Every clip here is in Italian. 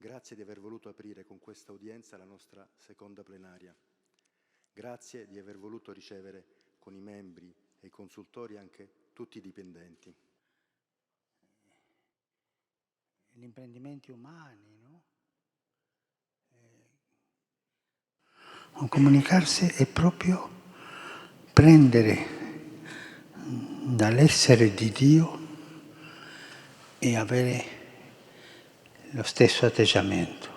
Grazie di aver voluto aprire con questa udienza la nostra seconda plenaria. Grazie di aver voluto ricevere con i membri e i consultori anche tutti i dipendenti. Gli imprendimenti umani, no? Comunicarsi è proprio prendere dall'essere di Dio e avere lo stesso atteggiamento.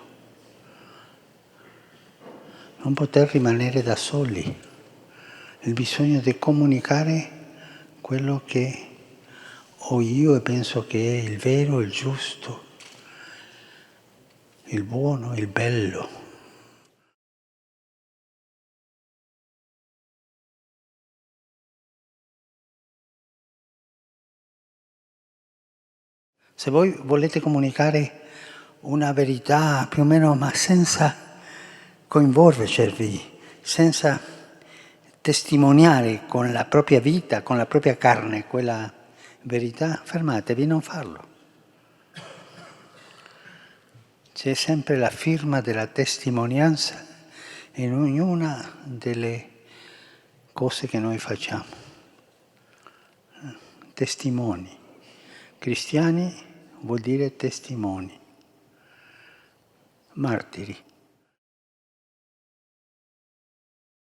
Non poter rimanere da soli, il bisogno di comunicare quello che ho io e penso che è il vero, il giusto, il buono, il bello. Se voi volete comunicare una verità più o meno, ma senza coinvolgervi, senza testimoniare con la propria vita, con la propria carne quella verità, fermatevi, non farlo. C'è sempre la firma della testimonianza in ognuna delle cose che noi facciamo. Testimoni. Cristiani vuol dire testimoni. Martiri.